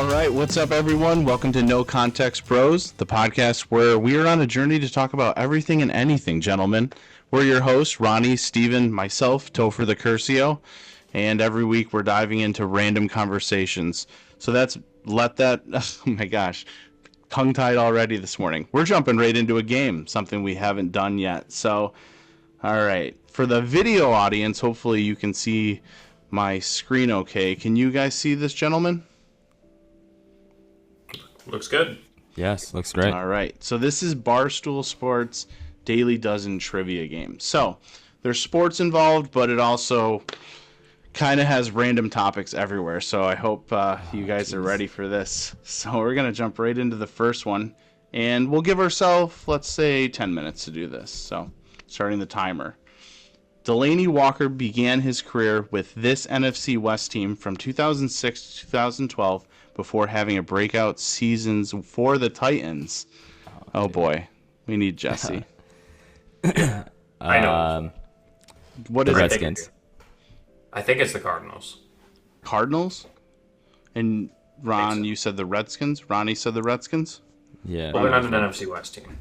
All right, what's up, everyone? Welcome to No Context Bros, the podcast where we are on a journey to talk about everything and anything, gentlemen. We're your hosts, Ronnie, Steven, myself, Topher the Curcio, and every week we're diving into random conversations. So oh my gosh, tongue-tied already this morning. We're jumping right into a game, something we haven't done yet. So, all right, for the video audience, hopefully you can see my screen okay. Can you guys see this, gentlemen? Looks good. Yes, looks great. All right. So this is Barstool Sports Daily Dozen trivia game. So there's sports involved, but it also kind of has random topics everywhere. So I hope you guys are ready for this. So we're going to jump right into the first one. And we'll give ourselves, let's say, 10 minutes to do this. So starting the timer. Delaney Walker began his career with this NFC West team from 2006 to 2012 before having a breakout seasons for the Titans. Oh boy, we need Jesse. I know. What The is it? Redskins. I think it's the Cardinals. Cardinals? And Ron, you said the Redskins? Ronnie said the Redskins? Yeah. Well, they're not an NFC West team.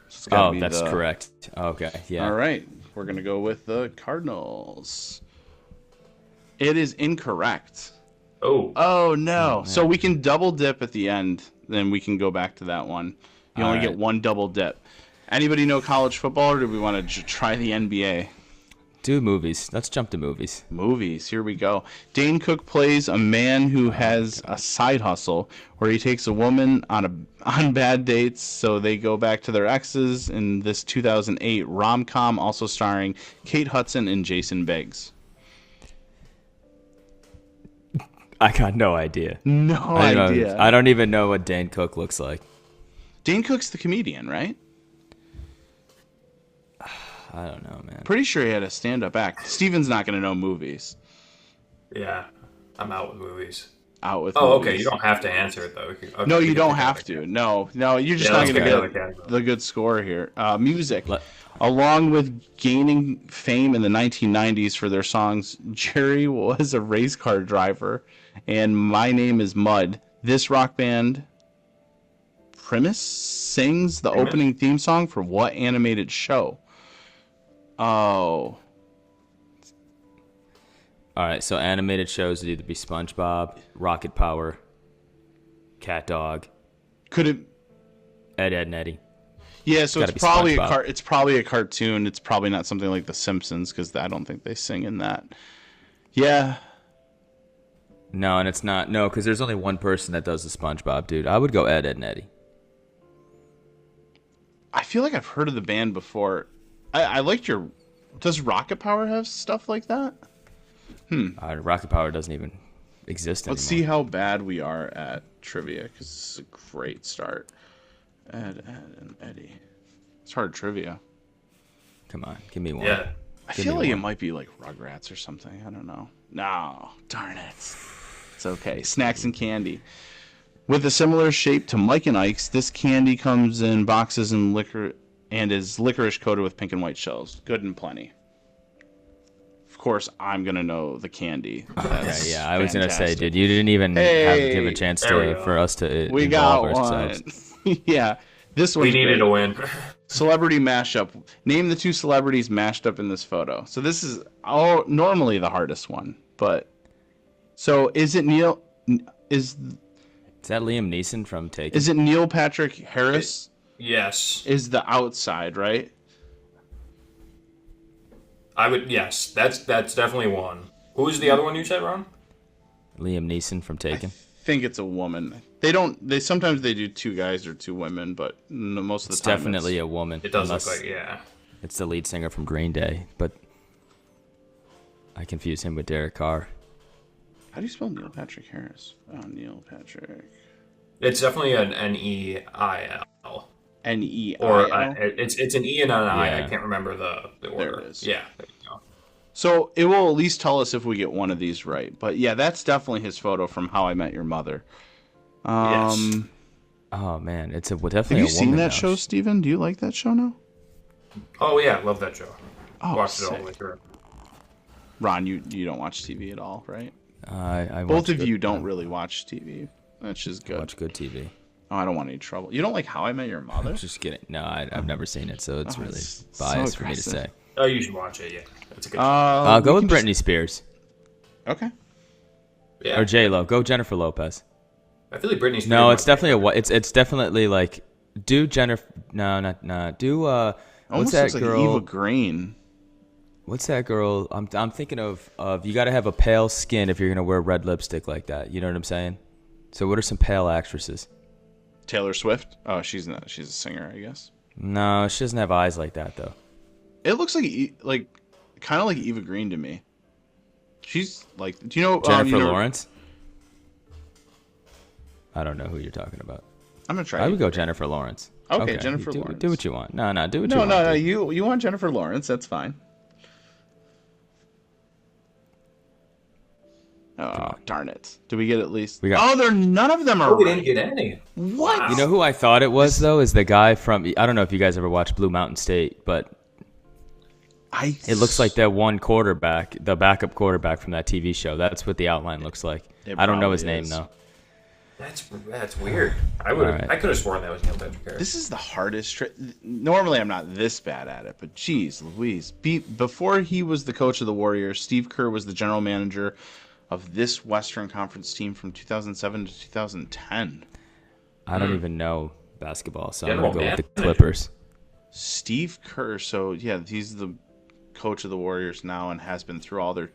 It's gotta Oh, be that's correct. Okay, yeah. All right, we're going to go with the Cardinals. It is incorrect. Oh no. So we can double dip at the end, then we can go back to that one. You only get one double dip. Anybody know college football, or do we want to try the NBA? Do movies. Let's jump to movies. Movies, here we go. Dane Cook plays a man who has a side hustle where he takes a woman on bad dates, so they go back to their exes in this 2008 rom-com, also starring Kate Hudson and Jason Biggs. I got no idea. No idea. I don't even know what Dane Cook looks like. Dane Cook's the comedian, right? I don't know, man. Pretty sure he had a stand-up act. Steven's not going to know movies. Yeah, I'm out with movies. Movies. Okay. You don't have to answer it though. Okay, No, you don't have to. No, you're just not going to get the good score here. Music. Along with gaining fame in the 1990s for their songs Jerry Was a Race Car Driver and My Name is Mud, this rock band Primus sings the opening theme song for what animated show? Oh. All right, so animated shows would either be SpongeBob, Rocket Power, Cat Dog. Could it? Ed, and Eddie. Yeah, so It's it's probably SpongeBob. it's probably a cartoon. It's probably not something like The Simpsons because I don't think they sing in that. Yeah. No, and it's not. No, because there's only one person that does the SpongeBob, dude. I would go Ed, and Eddie. I feel like I've heard of the band before. I liked your... Does Rocket Power have stuff like that? Rocket Power doesn't even exist anymore. Let's see how bad we are at trivia because this is a great start. Ed, and Eddie. It's hard trivia. Come on, give me one. Yeah. I feel like it might be like Rugrats or something. I don't know. No, darn it. It's okay. Snacks and candy. With a similar shape to Mike and Ike's, this candy comes in boxes and is licorice coated with pink and white shells. Good and plenty. Of course, I'm gonna know the candy. That's Yeah, I was gonna say, fantastic. dude, you didn't even give a chance for us to. We got involve one. ourselves. Yeah, this one. We needed a win. Celebrity mashup. Name the two celebrities mashed up in this photo. So this is normally the hardest one, but so is it Neil? Is that Liam Neeson from Taken? it Neil Patrick Harris? Yes. Is the outside right? Yes, that's definitely one. Who's the other one you said, Ron? Liam Neeson from Taken. I think it's a woman. They sometimes do two guys or two women, but most of the It's time definitely a woman. It does unless look like, yeah. It's the lead singer from Green Day, but I confuse him with Derek Carr. How do you spell Neil Patrick Harris? Oh, Neil Patrick. It's definitely an N-E-I-L. N-E-I-L? Or it's an E and an I. Yeah. I can't remember the order. There it is. Yeah, there you go. So it will at least tell us if we get one of these right. But yeah, that's definitely his photo from How I Met Your Mother. Yes. Oh man, it's Have definitely. you a seen woman that now. show, Steven? Do you like that show now? Oh yeah, love that show. Oh, Watched it all sick. the way through. Ron, you don't watch TV at all, right? I Both watched of it. you don't really watch TV. That's just good. Watch good TV. Oh, I don't want any trouble. You don't like How I Met Your Mother? Just kidding. No, I've never seen it, so it's really it's biased so for me to say. Oh, you should watch it. Yeah, that's a good. I'll go with Britney Spears. Okay. Yeah. Or J Lo. Go Jennifer Lopez. I feel like Britney Spears. No, it's definitely it's definitely like do Jennifer. No, not do. What's Almost that looks girl? like Eva Green. What's that girl? I'm thinking of you got to have a pale skin if you're gonna wear red lipstick like that. You know what I'm saying? So what are some pale actresses? Taylor Swift. Oh, she's not. She's a singer, I guess. No, she doesn't have eyes like that though. It looks like kind of like Eva Green to me. She's like, do you know Jennifer Lawrence? I don't know who you're talking about. I'm gonna try. I would go Jennifer Lawrence. Okay, Jennifer Lawrence. Do what you want. No, do what you want. No. You want Jennifer Lawrence? That's fine. Oh, darn it! Did we get at least? None of them are. Oh, we didn't get any. What? Wow. You know who I thought it was though? Is the guy from? I don't know if you guys ever watched Blue Mountain State, but it looks like that one quarterback, the backup quarterback from that TV show. That's what the outline looks like. I don't know his name though. That's weird. I could have sworn that was Neil Patrick Harris. This is the hardest. Normally, I'm not this bad at it, but geez, Louise. Before he was the coach of the Warriors, Steve Kerr was the general manager of this Western Conference team from 2007 to 2010. I don't even know basketball, so I'm General gonna go with the manager. Clippers. Steve Kerr. So yeah, he's the coach of the Warriors now and has been through all their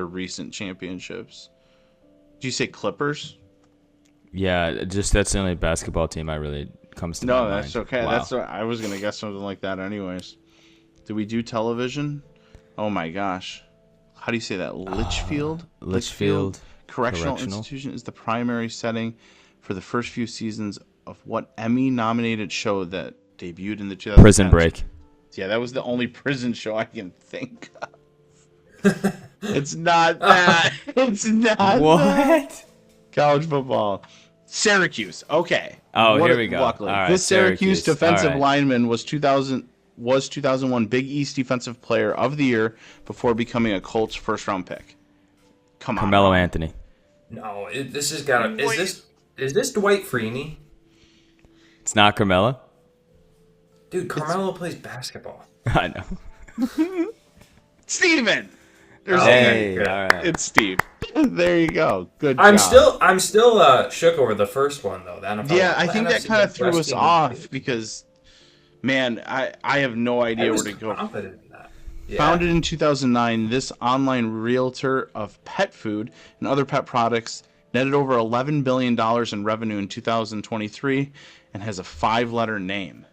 recent championships. Did you say Clippers? Yeah, just that's the only basketball team I really comes to my mind. No, that's okay. Wow. That's I was gonna guess something like that, anyways. Did we do television? Oh my gosh, how do you say that? Litchfield. Litchfield Correctional Institution is the primary setting for the first few seasons of what Emmy-nominated show that debuted in the 2010s. Prison Break. Yeah, that was the only prison show I can think of. It's not that. It's not What? that. College football. Syracuse. Okay. Oh, here we go. Luckily. All right, This Syracuse Syracuse. defensive All right. lineman was 2001 Big East Defensive Player of the Year before becoming a Colts first-round pick. Come on. Carmelo Anthony. No, this has got to. Is this Dwight Freeney? It's not Carmelo. Dude, Carmelo plays basketball. I know. Steven. There's Hey, good. all right. It's Steve. There you go. Good I'm job. still shook over the first one though. The NFL Yeah, I the think that NFC kind of threw us West team off because, man, I have no I idea was where to go. confident in that. Yeah. Founded in 2009, this online realtor of pet food and other pet products netted over $11 billion in revenue in 2023 and has a 5-letter name.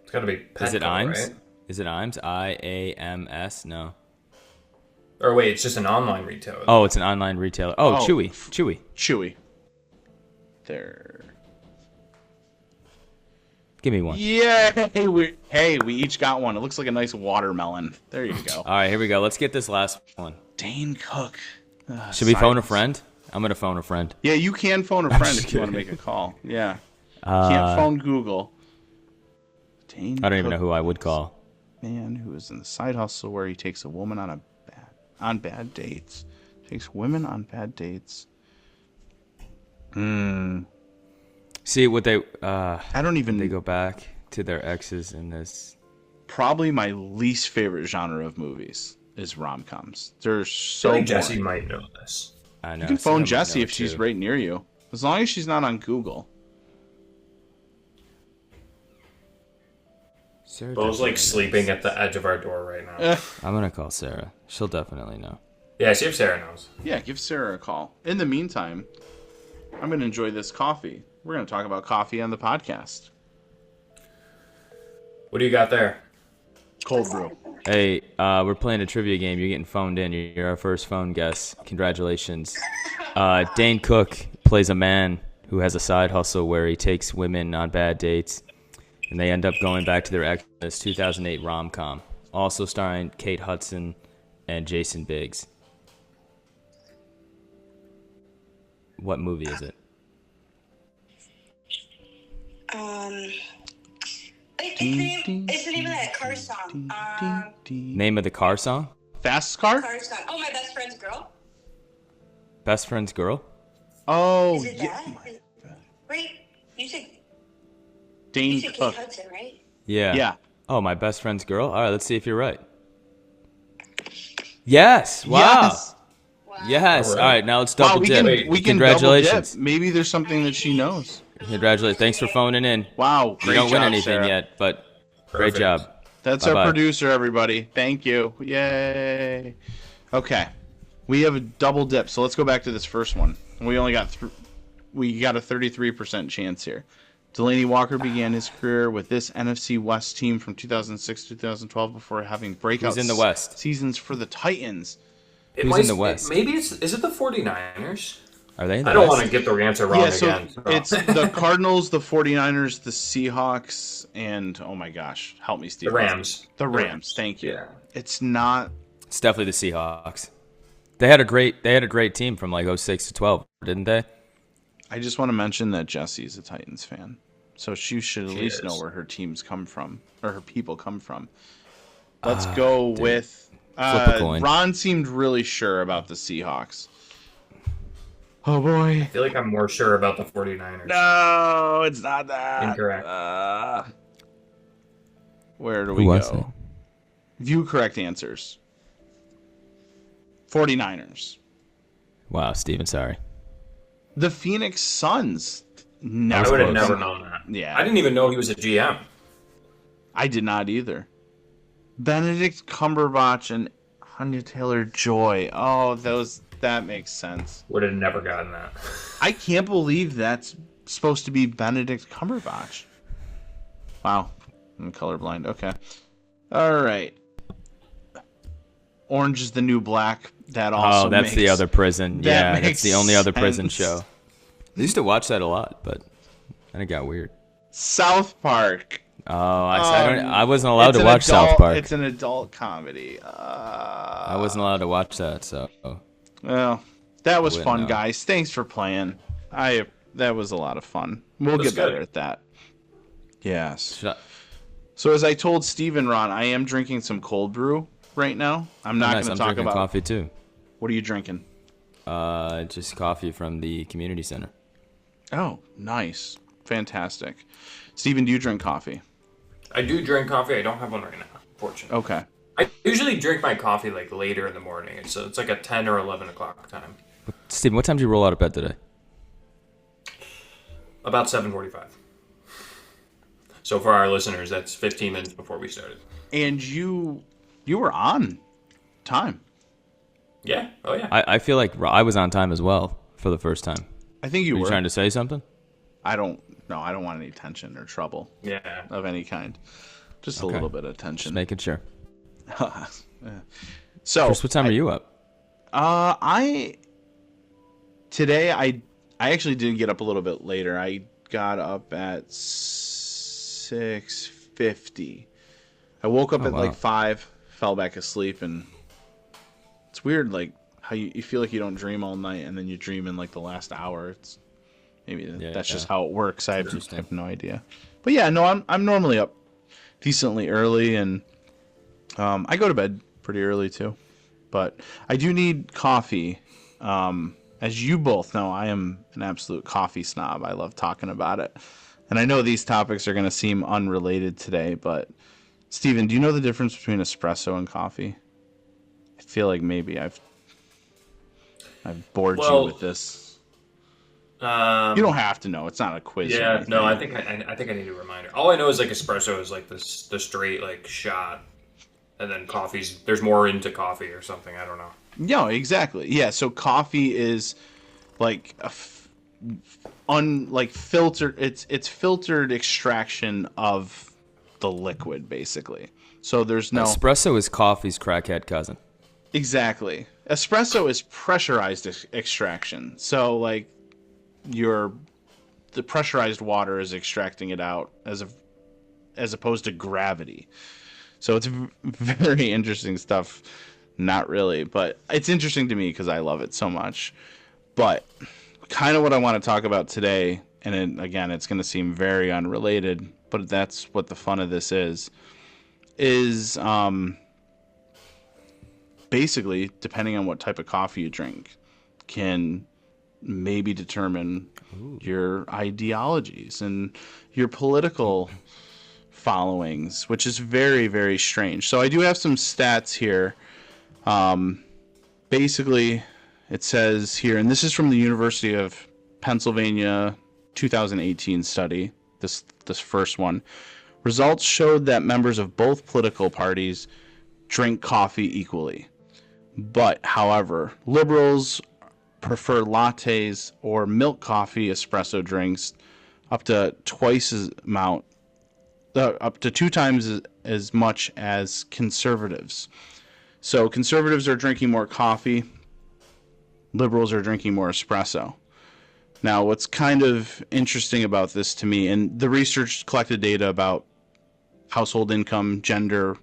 It's got to be Petco, Is it Iams? right? Is it Iams? IAMS? No. Or wait, it's just an online retailer. Oh, it's an online retailer. Oh, Oh. Chewy. Chewy. There. Give me one. Yeah, we each got one. It looks like a nice watermelon. There you go. All right, here we go. Let's get this last one. Dane Cook. Should we phone a silence. friend? I'm gonna phone a friend. Yeah, you can phone a friend if you want to make a call. Yeah. Can't phone Google. Dane I don't even know Cook, who I would call. man who is in the side hustle where he takes a woman on bad dates. Takes women on bad dates. See what they I don't even. they go back to their exes in this. Probably my least favorite genre of movies is rom-coms. They're I so feel like boring. Jesse might know this. I know. You can so phone I might Jessie know if she's too. right near you, as long as she's not on Google. Sarah Bo's like definitely sleeping knows. at the edge of our door right now. I'm gonna call Sarah. She'll definitely know. Yeah, see if Sarah knows. Yeah, give Sarah a call. In the meantime, I'm going to enjoy this coffee. We're going to talk about coffee on the podcast. What do you got there? Cold brew. Hey, we're playing a trivia game. You're getting phoned in. You're our first phone guest. Congratulations. Dane Cook plays a man who has a side hustle where he takes women on bad dates, and they end up going back to their ex. This 2008 rom-com, also starring Kate Hudson and Jason Biggs. What movie is it? It's the name of that car song. Name of the car song? Fast car? Car song. Oh, my best friend's girl. Best Friend's Girl? Oh, Is it yeah. that? Wait, you said Dane Kate Cook. Hudson, right? Yeah. Yeah. Oh, my best friend's girl? All right, let's see if you're right. Yes. Wow. Yes. Wow. Yes. All All right. right, now let's Wow, double we dip. can double dip. Congratulations. Maybe there's something that she knows. Congratulations. Thanks for phoning in. Wow, You great don't win job, anything Sarah. yet, but great Perfect. job. That's Bye-bye. our producer, everybody. Thank you. Yay. Okay. We have a double dip, so let's go back to this first one. We only got we got a 33% chance here. Delaney Walker began his career with this NFC West team from 2006 to 2012 before having breakout Who's in the West? seasons for the Titans. Who's in the West? Maybe is it the 49ers? Are they in the I don't West? want to get the answer wrong Yeah, so again. it's the Cardinals, the 49ers, the Seahawks, and oh my gosh, help me, Steve. The Rams. The Rams, thank you. Yeah. It's not. It's definitely the Seahawks. They had a great team from like 06 to 12, didn't they? I just want to mention that Jessie's a Titans fan, so she should at least is. know where her teams come from, or her people come from. Let's go with Flip a coin. Ron seemed really sure about the Seahawks. Oh boy. I feel like I'm more sure about the 49ers. No, it's not that. Incorrect. Where do we Who was go? it? View correct answers. 49ers. Wow, Steven, sorry. The Phoenix Suns. I Never would have close. never known that. Yeah. I didn't even know he was a GM. I did not either. Benedict Cumberbatch and Anya Taylor-Joy. Oh, that makes sense. Would have never gotten that. I can't believe that's supposed to be Benedict Cumberbatch. Wow. I'm colorblind. Okay. All right. Orange is the New Black. That also That's makes, the other prison. that Yeah, makes that's the only other prison sense. show. I used to watch that a lot, but then it got weird. South Park. Oh, I wasn't allowed It's to an watch adult- South Park. It's an adult comedy. I wasn't allowed to watch that, so Well, that was wouldn't fun, know. guys. Thanks for playing. That was a lot of fun. We'll That's get better good. at that. Yes. should I, So as I told Steven, Ron, I am drinking some cold brew right now. I'm not nice. going I'm to talk drinking about coffee too. What are you drinking? Just coffee from the community center. Oh, nice. Fantastic. Steven, do you drink coffee? I do drink coffee. I don't have one right now, fortunately. Okay. I usually drink my coffee like later in the morning. It's like a 10 or 11 o'clock time. Steven, what time did you roll out of bed today? About 7:45. So for our listeners, that's 15 minutes before we started. And you were on time. Yeah. Oh yeah. I feel like I was on time as well for the first time. I think you Were were. you trying to say something? I don't want any tension or trouble Yeah. of any kind. Just a Okay. little bit of Just tension. making sure. So, Chris, what time are you up? Today I actually did get up a little bit later. I got up at 6:50. I woke up at wow. like 5, fell back asleep, and it's weird like how you feel like you don't dream all night and then you dream in like the last hour. It's maybe that's just how it works. I have no idea. But yeah, no, I'm normally up decently early, and I go to bed pretty early too. But I do need coffee. As you both know, I am an absolute coffee snob. I love talking about it. And I know these topics are going to seem unrelated today, but Steven, do you know the difference between espresso and coffee? I feel like maybe I've bored you with this. You don't have to know. It's not a quiz. or Yeah. anything. No, I think I need a reminder. All I know is like espresso is like the straight like shot, and then there's more into coffee or something. I don't know. No, exactly. Yeah, so coffee is like filtered. It's filtered extraction of the liquid, basically. So there's no Espresso is coffee's crackhead cousin. exactly. Espresso is pressurized extraction. So like the pressurized water is extracting it out as opposed to gravity. So it's very interesting stuff. Not really, but it's interesting to me because I love it so much. But kind of what I want to talk about today, and it's going to seem very unrelated, but that's what the fun of this is basically, depending on what type of coffee you drink, can maybe determine your ideologies and your political followings, which is very, very strange. So I do have some stats here. Basically, it says here, and this is from the University of Pennsylvania 2018 study, this first one. Results showed that members of both political parties drink coffee equally. But, however, liberals prefer lattes or milk coffee espresso drinks up to up to 2 times as much as conservatives. So conservatives are drinking more coffee, liberals are drinking more espresso. Now, what's kind of interesting about this to me, and the research collected data about household income, gender,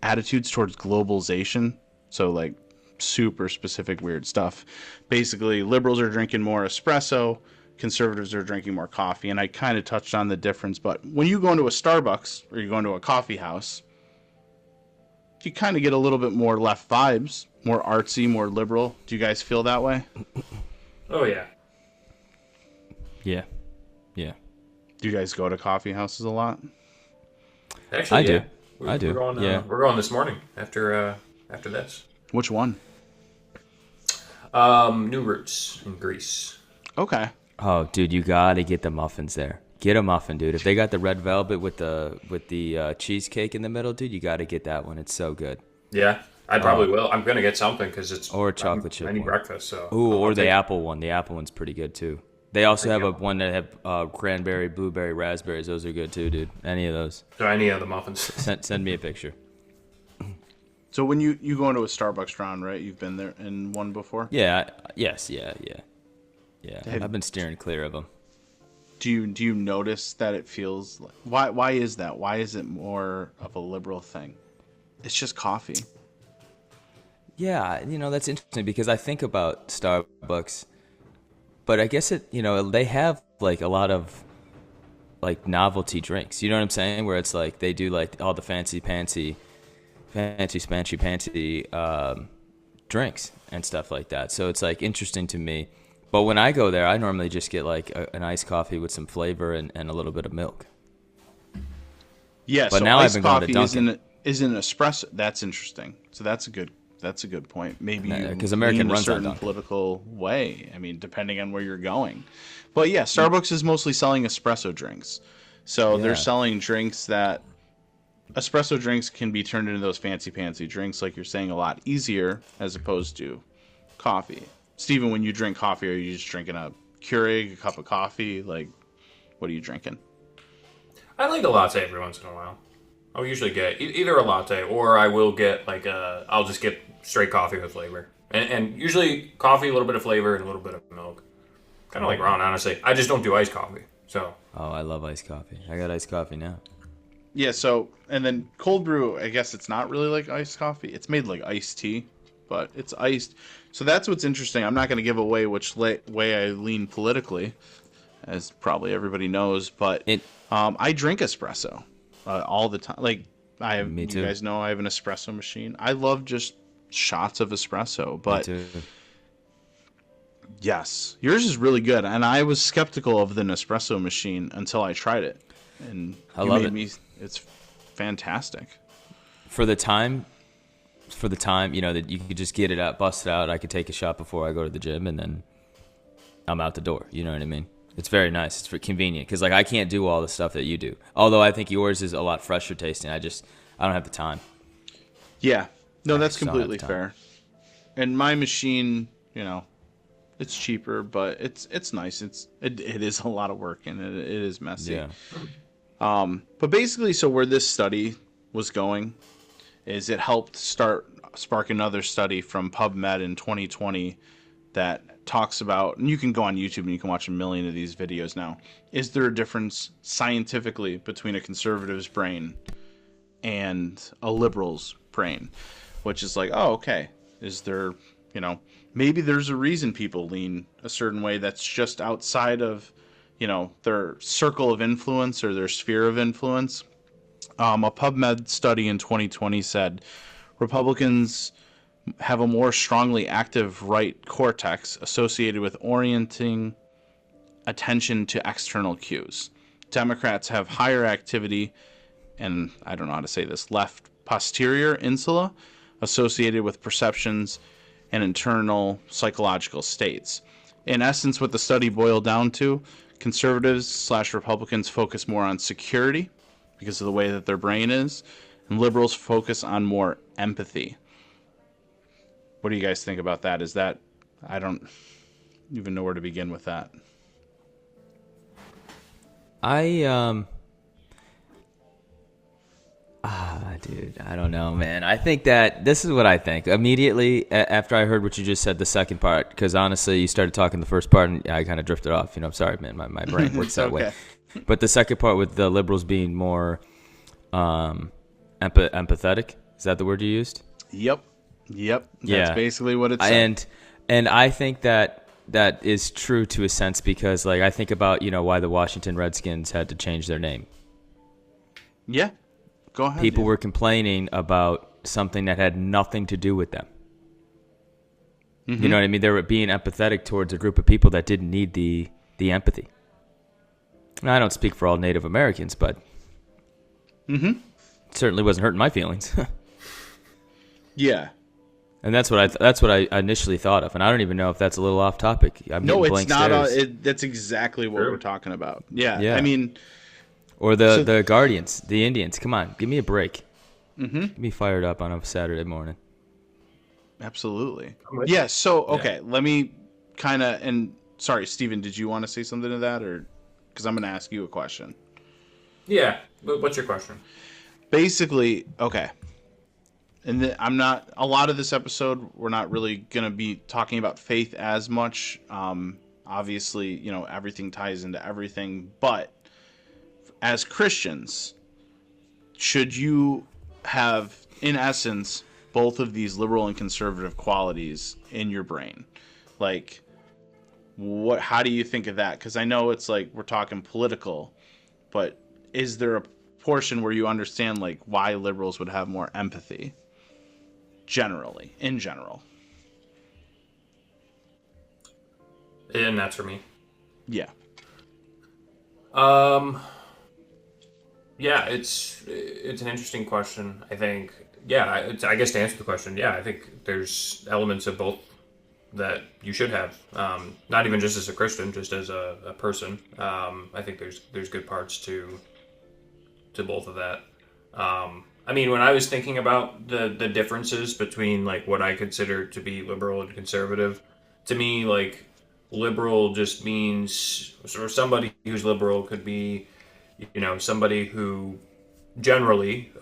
attitudes towards globalization, so like super specific weird stuff. Basically, liberals are drinking more espresso, conservatives are drinking more coffee, and I kind of touched on the difference, but when you go into a Starbucks or you go into a coffee house, you kind of get a little bit more left vibes, more artsy, more liberal. Do you guys feel that way? Oh, yeah. Yeah. Yeah. Do you guys go to coffee houses a lot? Actually, I yeah. do. I do. We're going, yeah. We're going this morning after this. Which one? New Roots in Greece. Okay. Oh, dude, you gotta get the muffins there. Get a muffin, dude. If they got the red velvet with the cheesecake in the middle, dude, you gotta get that one. It's so good. Yeah, I probably will. I'm gonna get something because it's or a chocolate chip. I need one. breakfast, so. Ooh, or the apple one. The apple one's pretty good too. They also have a one that have cranberry, blueberry, raspberries. Those are good too, dude. Any of those. So any of the muffins. Send me a picture. So when you go into a Starbucks, Ron, right? You've been there in one before? Yeah. Yes. Yeah. I've been steering clear of them. Do you notice that it feels like, why is that? Why is it more of a liberal thing? It's just coffee. Yeah, that's interesting because I think about Starbucks, but I guess they have like a lot of like novelty drinks. You know what I'm saying? Where it's like they do like all the fancy drinks and stuff like that. So it's like interesting to me. But when I go there, I normally just get like an iced coffee with some flavor and a little bit of milk. Yeah, but so now iced I've been going to coffee Dunkin'. isn't espresso. That's interesting. So that's a good point. Maybe because American lean runs a certain on Dunkin'. political way. I mean, depending on where you're going. But yeah, Starbucks is mostly selling espresso drinks. So they're selling drinks that espresso drinks can be turned into those fancy drinks, like you're saying, a lot easier as opposed to coffee. Steven, when you drink coffee, are you just drinking a Keurig, a cup of coffee? Like, what are you drinking? I like a latte every once in a while. I'll usually get either a latte or I will get like I'll just get straight coffee with flavor. And usually coffee, a little bit of flavor, and a little bit of milk. Kind of like Ron, honestly. I just don't do iced coffee. So. Oh, I love iced coffee. I got iced coffee now. Yeah, so, and then cold brew, I guess it's not really like iced coffee. It's made like iced tea, but it's iced. So that's what's interesting. I'm not going to give away which way I lean politically, as probably everybody knows, but I drink espresso all the time. Like, Me too. You guys know I have an espresso machine. I love just shots of espresso, but Me too. Yes, yours is really good, and I was skeptical of the Nespresso machine until I tried it, and I love it. It's fantastic. For the time, that you could just get it out, bust it out. I could take a shot before I go to the gym, and then I'm out the door. You know what I mean? It's very nice. It's convenient because like I can't do all the stuff that you do. Although I think yours is a lot fresher tasting. I don't have the time. Yeah, no, that's just don't have completely the time. fair. And my machine, it's cheaper, but it's nice. It is a lot of work and it is messy. Yeah. But basically, so where this study was going is it helped spark another study from PubMed in 2020 that talks about, and you can go on YouTube and you can watch a million of these videos now. Is there a difference scientifically between a conservative's brain and a liberal's brain? Which is like, oh, okay. Is there, maybe there's a reason people lean a certain way that's just outside of, their circle of influence or their sphere of influence. A PubMed study in 2020 said Republicans have a more strongly active right cortex associated with orienting attention to external cues. Democrats have higher activity, and I don't know how to say this, left posterior insula associated with perceptions and internal psychological states. In essence, what the study boiled down to, conservatives/Republicans focus more on security because of the way that their brain is, and liberals focus on more empathy. What do you guys think about that? Is that, I don't even know where to begin with that. Dude, I don't know, man. I think that this is what I think. Immediately after I heard what you just said, the second part, because honestly, you started talking the first part and I kind of drifted off. I'm sorry, man. My brain works that way. But the second part with the liberals being more empathetic, is that the word you used? Yep. That's basically what it said. And I think that is true to a sense because, like, I think about, why the Washington Redskins had to change their name. Yeah. Go ahead. People were complaining about something that had nothing to do with them. Mm-hmm. You know what I mean? They were being empathetic towards a group of people that didn't need the empathy. Now, I don't speak for all Native Americans, but it certainly wasn't hurting my feelings. Yeah. And that's what I initially thought of, and I don't even know if that's a little off topic. No, it's not. That's exactly what we're talking about. Yeah. I mean, or the Guardians, the Indians. Come on, give me a break. Get me fired up on a Saturday morning. Absolutely. Yeah. So let me kind of, and sorry, Steven, did you want to say something to that, or because I'm going to ask you a question? Yeah. What's your question? Basically, okay. And I'm not, a lot of this episode, we're not really going to be talking about faith as much. Obviously, everything ties into everything. But as Christians, should you have, in essence, both of these liberal and conservative qualities in your brain? Like, how do you think of that? Because I know it's like we're talking political, but is there a portion where you understand, like, why liberals would have more empathy? In general. And that's for me. Yeah. Yeah, it's an interesting question. I think, I guess to answer the question, I think there's elements of both that you should have. Not even just as a Christian, just as a person. I think there's good parts to both of that. I mean, when I was thinking about the differences between, like, what I consider to be liberal and conservative, to me, like, liberal just means, or somebody who's liberal could be, somebody who generally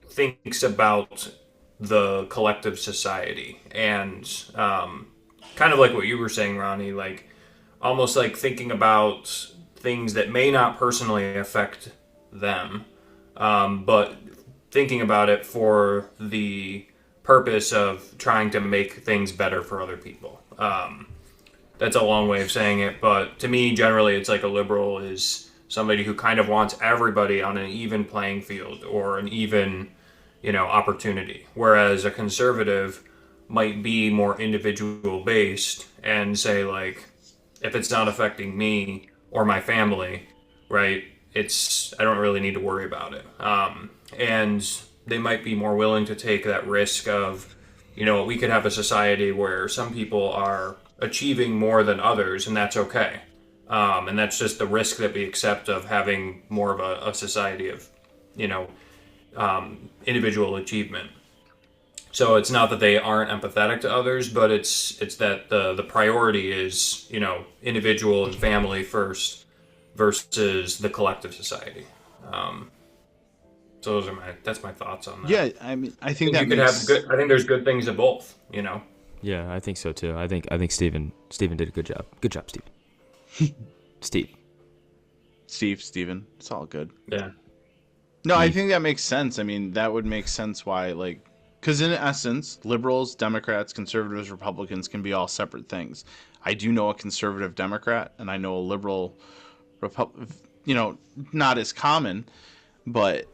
thinks about the collective society. And kind of like what you were saying, Ronnie, like, almost like thinking about things that may not personally affect them, but thinking about it for the purpose of trying to make things better for other people. That's a long way of saying it, but to me, generally, it's like a liberal is somebody who kind of wants everybody on an even playing field or an even, opportunity. Whereas a conservative might be more individual based and say, like, if it's not affecting me or my family, right, I don't really need to worry about it. And they might be more willing to take that risk of, we could have a society where some people are achieving more than others, and that's okay. And that's just the risk that we accept of having more of a society of, individual achievement. So it's not that they aren't empathetic to others, but it's that the priority is, individual and family first versus the collective society. So that's my thoughts on that. Yeah, I mean, I think that you could have good. I think there's good things of both. Yeah, I think so too. I think Steven did a good job. Good job, Steven. Steven. It's all good. Yeah. No, I think that makes sense. I mean, that would make sense why, like, because in essence, liberals, Democrats, conservatives, Republicans can be all separate things. I do know a conservative Democrat, and I know a liberal not as common, but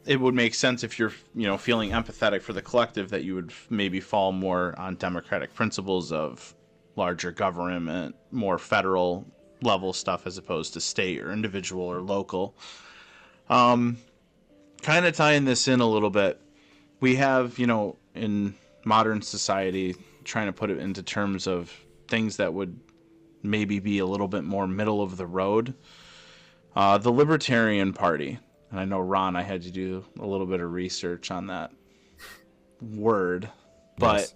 it would make sense if you're, feeling empathetic for the collective that you would maybe fall more on democratic principles of larger government, more federal level stuff as opposed to state or individual or local. Kind of tying this in a little bit, we have, in modern society, trying to put it into terms of things that would maybe be a little bit more middle of the road. The Libertarian Party. And I know, Ron, I had to do a little bit of research on that word. But,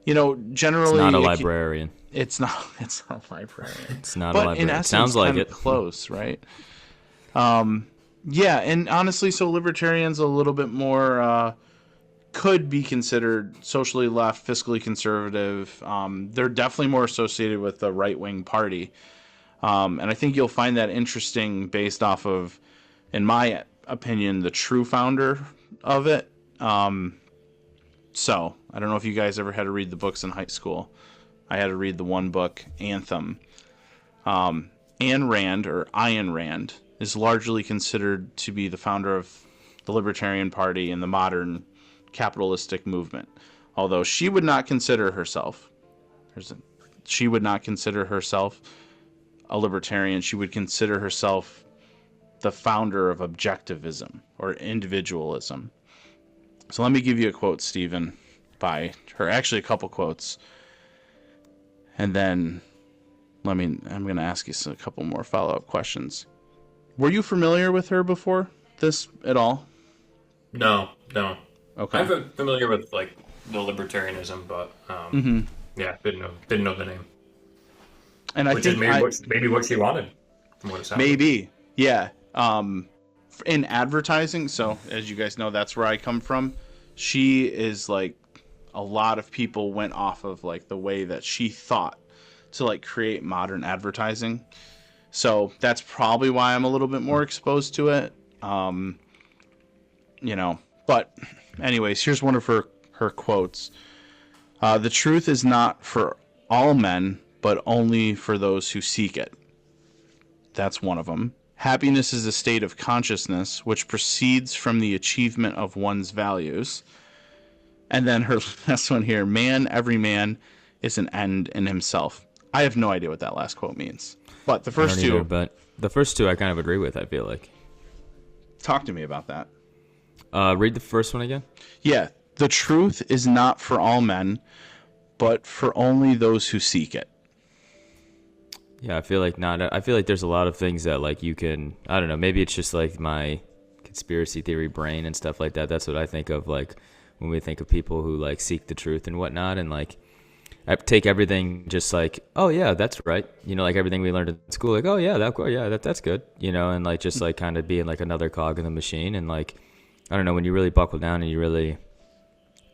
yes. Generally... It's not a librarian. It's not a librarian. It's not but a librarian. In essence, it sounds like it. Close, right? Yeah, and honestly, so libertarians a little bit more... could be considered socially left, fiscally conservative. They're definitely more associated with the right-wing party. And I think you'll find that interesting based off of, in my opinion, the true founder of it. So, I don't know if you guys ever had to read the books in high school. I had to read the one book, Anthem. Ayn Rand, or Ayn Rand, is largely considered to be the founder of the Libertarian Party and the modern capitalistic movement. Although she would not consider herself a libertarian. She would consider herself the founder of Objectivism or individualism. So let me give you a quote, Stephen, by her. Actually, a couple quotes. And then I'm going to ask you a couple more follow-up questions. Were you familiar with her before this at all? No. Okay. I'm familiar with the libertarianism, but yeah, didn't know the name. And I think maybe what she wanted. From what it sounded. Maybe, yeah. In advertising, so as you guys know, that's where I come from. She is a lot of people went off of the way that she thought to create modern advertising. So that's probably why I'm a little bit more exposed to it. But anyways, here's one of her quotes. The truth is not for all men, but only for those who seek it. That's one of them. Happiness is a state of consciousness which proceeds from the achievement of one's values. And then her last one here, every man is an end in himself. I have no idea what that last quote means. But the first two... but the first two I kind of agree with, I feel like. Talk to me about that. Read the first one again. Yeah. The truth is not for all men, but for only those who seek it. Yeah, I feel like not. I feel like there's a lot of things that you can. I don't know. Maybe it's just my conspiracy theory brain and stuff like that. That's what I think of when we think of people who seek the truth and whatnot. And I take everything just oh yeah, that's right. Everything we learned in school. Oh yeah, that's good. And just kind of being another cog in the machine. And I don't know, when you really buckle down and you really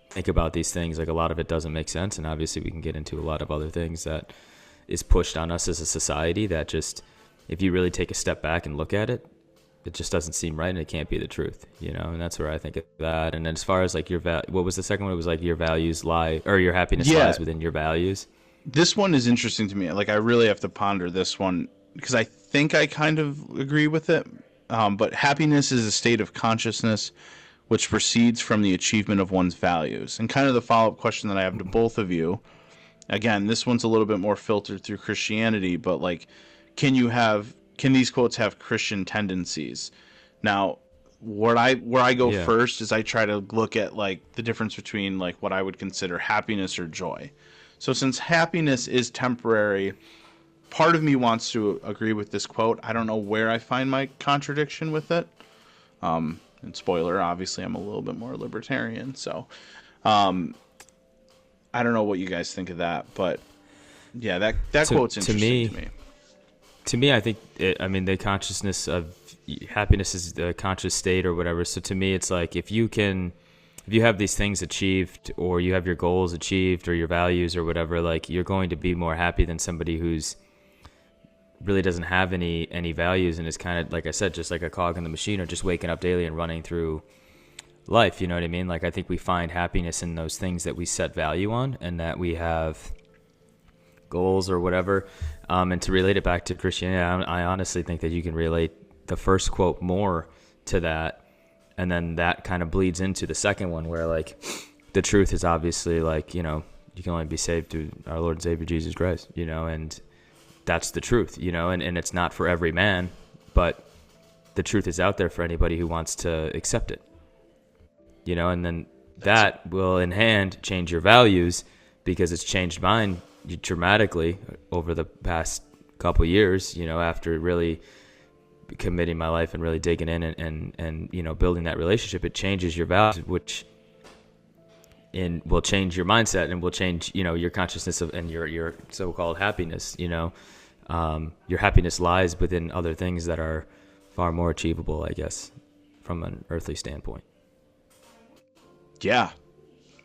think about these things, a lot of it doesn't make sense. And obviously we can get into a lot of other things that is pushed on us as a society that just, if you really take a step back and look at it, it just doesn't seem right and it can't be the truth, and that's where I think of that. And then as far as what was the second one? It was your values lie, or your happiness lies within your values. This one is interesting to me. I really have to ponder this one because I think I kind of agree with it. But happiness is a state of consciousness which proceeds from the achievement of one's values. And kind of the follow-up question that I have to both of you, again, this one's a little bit more filtered through Christianity, but can these quotes have Christian tendencies? Now, where I go first is I try to look at the difference between what I would consider happiness or joy. So since happiness is temporary, part of me wants to agree with this quote. I don't know where I find my contradiction with it. And spoiler, obviously I'm a little bit more libertarian, so I don't know what you guys think of that, but yeah, that quote's interesting to me. To me, I think the consciousness of happiness is the conscious state or whatever. So to me, it's if you have these things achieved, or you have your goals achieved, or your values or whatever, you're going to be more happy than somebody who's really doesn't have any values and is kind of, like I said, just like a cog in the machine, or just waking up daily and running through life. You know what I mean? I think we find happiness in those things that we set value on and that we have goals or whatever. And to relate it back to Christianity, I honestly think that you can relate the first quote more to that. And then that kind of bleeds into the second one where like the truth is obviously like, you know, you can only be saved through our Lord and Savior Jesus Christ, you know, and that's the truth, you know, and it's not for every man, but the truth is out there for anybody who wants to accept it, you know, and then that will in hand change your values because it's changed mine dramatically over the past couple years, you know, after really committing my life and really digging in and you know, building that relationship. It changes your values, which will change your mindset and will change, you know, your consciousness of, and your so-called happiness, you know. Your happiness lies within other things that are far more achievable, I guess, from an earthly standpoint. Yeah.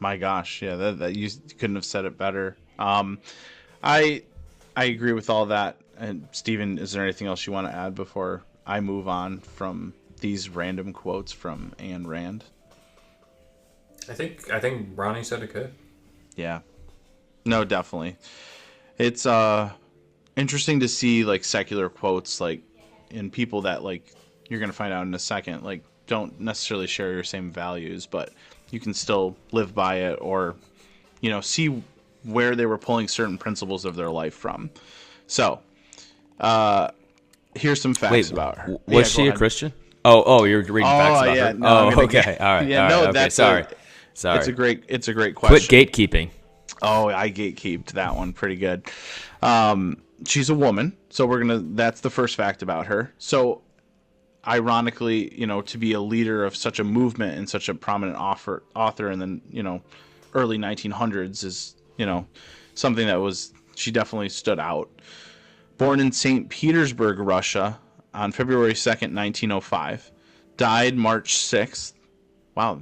My gosh. Yeah. That you couldn't have said it better. I agree with all that. And Steven, is there anything else you want to add before I move on from these random quotes from Ayn Rand? I think Ronnie said it good. Yeah. No, definitely. It's interesting to see like secular quotes like in people that like you're going to find out in a second like don't necessarily share your same values, but you can still live by it or, you know, see where they were pulling certain principles of their life from. So, here's some facts about her. Was she a Christian? Oh, you're reading facts about her. No, okay. All right. Yeah, all no, right. Okay, that's sorry. It's a great question. Quit gatekeeping. Oh, I gatekeeped that one pretty good. She's a woman, so that's the first fact about her. So, ironically, you know, to be a leader of such a movement and such a prominent author in the, you know, early 1900s is, you know, something that she definitely stood out. Born in St. Petersburg, Russia, on February 2nd, 1905. Died March 6th. Wow.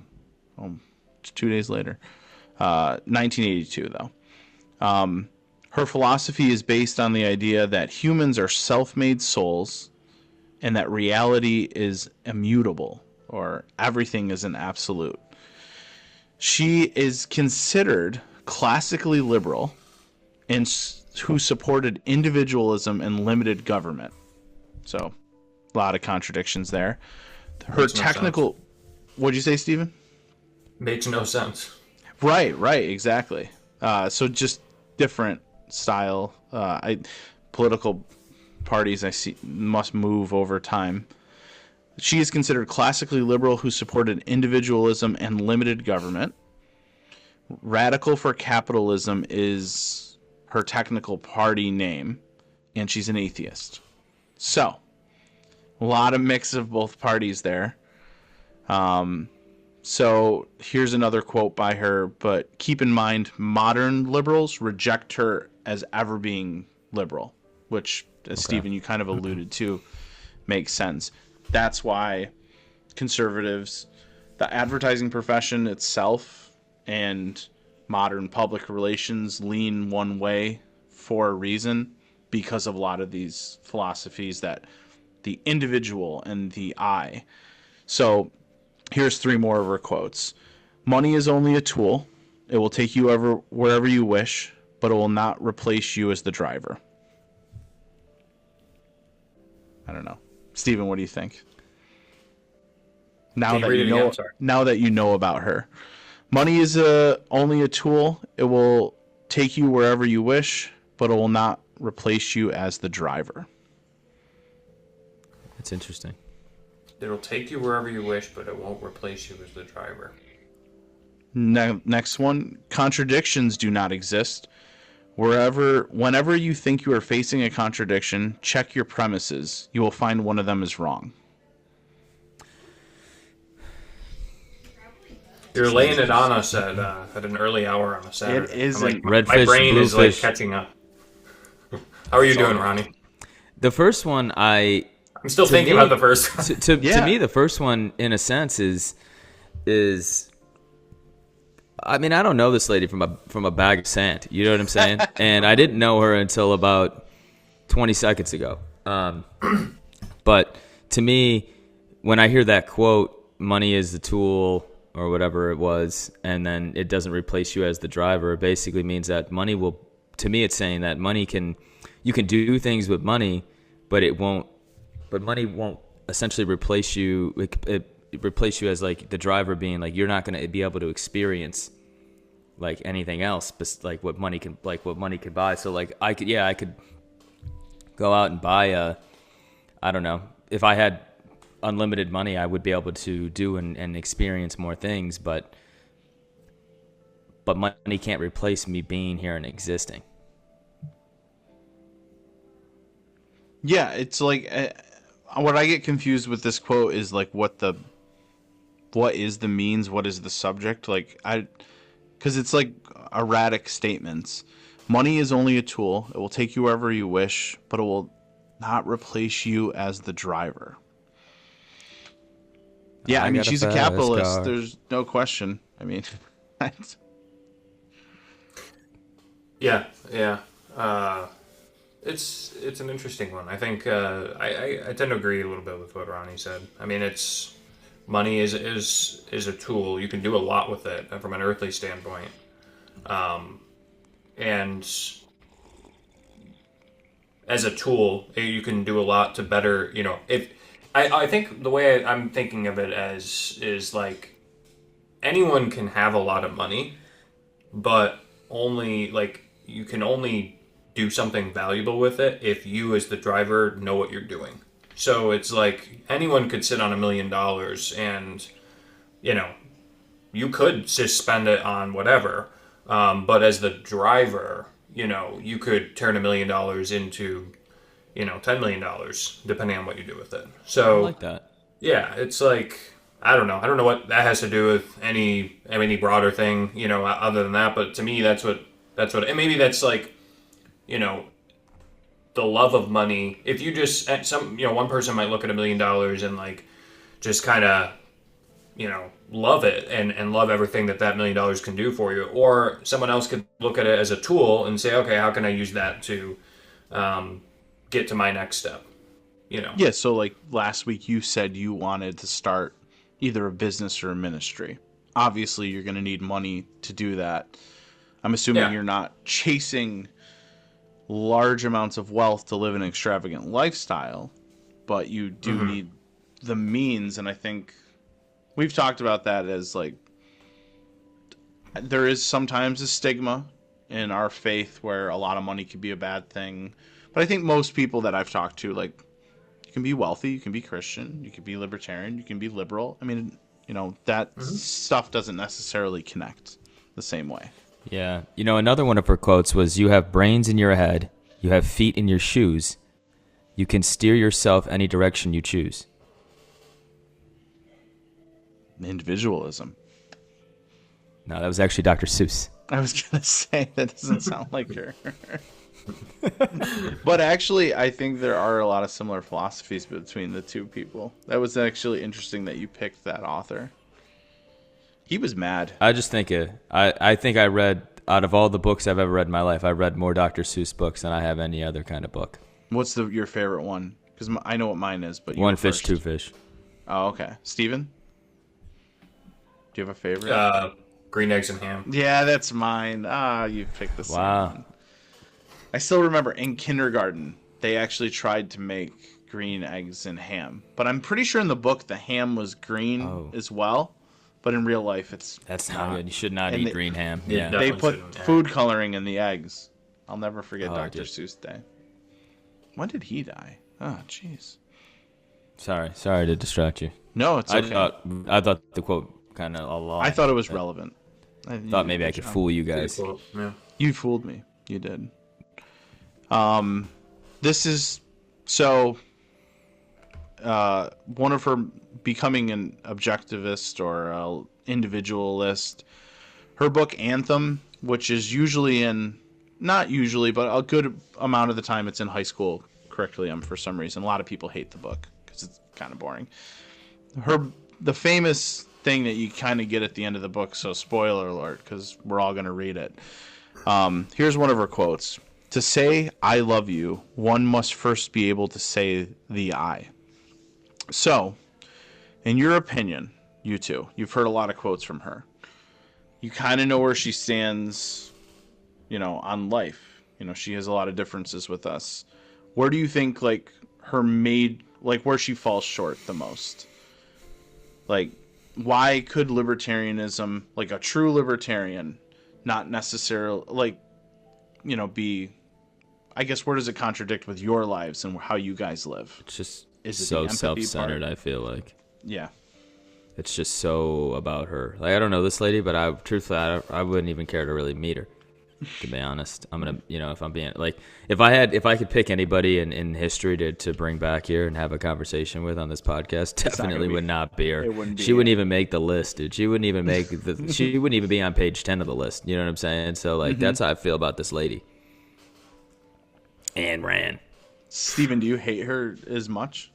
2 days later. 1982, though. Her philosophy is based on the idea that humans are self-made souls and that reality is immutable, or everything is an absolute. She is considered classically liberal and who supported individualism and limited government. So, a lot of contradictions there. Her technical... What'd you say, Stephen? Makes no sense. Right, exactly. So just different style. Political parties I see must move over time. She is considered classically liberal who supported individualism and limited government. Radical for Capitalism is her technical party name, and she's an atheist. So, a lot of mix of both parties there. So here's another quote by her, but keep in mind, modern liberals reject her as ever being liberal, which, as Stephen, you kind of alluded to, makes sense. That's why conservatives, the advertising profession itself, and modern public relations lean one way for a reason, because of a lot of these philosophies that the individual and the I. So here's 3 more of her quotes. Money is only a tool. It will take you wherever you wish, but it will not replace you as the driver. I don't know. Stephen, what do you think? Now that you know about her. Money is only a tool. It will take you wherever you wish, but it will not replace you as the driver. That's interesting. It'll take you wherever you wish, but it won't replace you as the driver. Next one. Contradictions do not exist. Whenever you think you are facing a contradiction, check your premises. You will find one of them is wrong. You're laying it on us at an early hour on a Saturday. It is. Like, Redfish, my brain is like bluefish. catching up. How are you doing, Ronnie? The first one, I'm still thinking about the first one. To me, the first one, in a sense, is. I mean, I don't know this lady from a bag of sand. You know what I'm saying? And I didn't know her until about 20 seconds ago. But to me, when I hear that quote, "Money is the tool," or whatever it was, and then it doesn't replace you as the driver, it basically means that money will. To me, it's saying that you can do things with money, but it won't. But money won't essentially replace you. replace you as like the driver, being like you're not going to be able to experience like anything else, but like what money can buy. So like I could go out and buy I don't know, if I had unlimited money, I would be able to do and experience more things, but money can't replace me being here and existing. Yeah, it's like what I get confused with this quote is like what is the means, what is the subject, like because it's like erratic statements. Money is only a tool. It will take you wherever you wish, but it will not replace you as the driver. Yeah, I mean, she's a capitalist. There's no question. I mean, yeah. It's an interesting one. I think I tend to agree a little bit with what Ronnie said. I mean, money is a tool. You can do a lot with it from an earthly standpoint, and as a tool, you can do a lot to better. If I think the way I'm thinking of it as is like anyone can have a lot of money, but only like you can only do something valuable with it if you as the driver know what you're doing. So it's like anyone could sit on $1 million and you could just spend it on whatever, but as the driver, you could turn $1 million into $10 million depending on what you do with it. So I like that. Yeah, it's like I don't know what that has to do with any broader thing, other than that, but to me that's what and maybe that's like the love of money. If you just one person might look at $1 million and like just kind of love it and love everything that $1 million can do for you, or someone else could look at it as a tool and say, okay, how can I use that to get to my next step? Yeah, so like last week you said you wanted to start either a business or a ministry. Obviously you're going to need money to do that. I'm assuming you're not chasing large amounts of wealth to live an extravagant lifestyle, but you do need the means. And I think we've talked about that as like there is sometimes a stigma in our faith where a lot of money can be a bad thing. But I think most people that I've talked to, like, you can be wealthy, you can be Christian, you can be libertarian, you can be liberal. I mean, that stuff doesn't necessarily connect the same way. Yeah. Another one of her quotes was, "You have brains in your head, you have feet in your shoes, you can steer yourself any direction you choose." Individualism. No, that was actually Dr. Seuss. I was going to say, that doesn't sound like her. But actually, I think there are a lot of similar philosophies between the two people. That was actually interesting that you picked that author. He was mad. I just think I think I read, out of all the books I've ever read in my life, I read more Dr. Seuss books than I have any other kind of book. What's your favorite one? Because I know what mine is, but One Fish, Two Fish. Oh, okay. Steven? Do you have a favorite? Green Eggs and Ham. Yeah, that's mine. You picked the same one. I still remember in kindergarten, they actually tried to make green eggs and ham. But I'm pretty sure in the book, the ham was green as well. But in real life, that's not good. You should not eat green ham. Yeah, they put food coloring in the eggs. I'll never forget Dr. Seuss Day. When did he die? Oh, jeez. Sorry to distract you. No, it's okay. I thought the quote kind of a lot. I thought it was relevant. I thought maybe I could fool you guys. Cool. Yeah. You fooled me. You did. This is one of her becoming an objectivist or individualist. Her book Anthem, which is usually not usually, but a good amount of the time it's in high school curriculum for some reason. A lot of people hate the book because it's kind of boring. The famous thing that you kind of get at the end of the book, so spoiler alert because we're all going to read it. Here's one of her quotes. "To say I love you, one must first be able to say the I." So, in your opinion, you two, you've heard a lot of quotes from her. You kind of know where she stands, on life. She has a lot of differences with us. Where do you think, where she falls short the most? Like, why could libertarianism, like a true libertarian, not necessarily, like, be, I guess, where does it contradict with your lives and how you guys live? It's just Is it so the empathy self-centered, part? I feel like. Yeah. It's just so about her. Like, I don't know this lady, but I wouldn't even care to really meet her, to be honest. I'm going to, if I'm being, like, if I could pick anybody in history to bring back here and have a conversation with on this podcast, definitely would not be her. She wouldn't even make the list, dude. She wouldn't even she wouldn't even be on page 10 of the list. You know what I'm saying? So, like, that's how I feel about this lady. Ayn Rand. Steven, do you hate her as much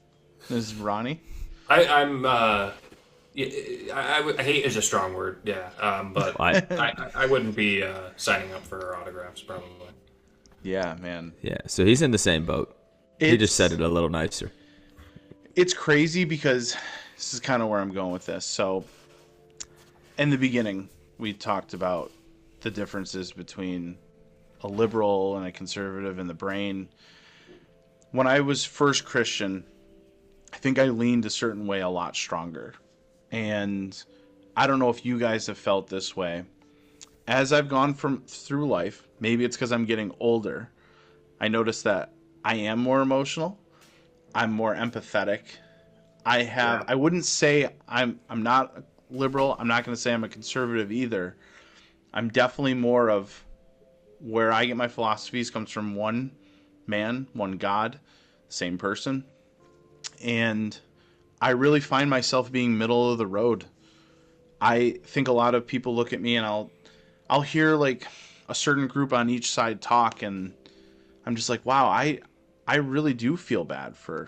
as Ronnie? I hate is a strong word, yeah. But I wouldn't be signing up for autographs, probably. Yeah, man. Yeah, so he's in the same boat. He just said it a little nicer. It's crazy because this is kind of where I'm going with this. So, in the beginning, we talked about the differences between a liberal and a conservative in the brain. When I was first Christian, I think I leaned a certain way a lot stronger. And I don't know if you guys have felt this way. As I've gone through life, maybe it's because I'm getting older, I notice that I am more emotional. I'm more empathetic. I wouldn't say I'm not liberal. I'm not going to say I'm a conservative either. I'm definitely more of where I get my philosophies comes from one man, one God, same person. And I really find myself being middle of the road. I think a lot of people look at me and I'll hear like a certain group on each side talk, and I'm just like, wow, I really do feel bad for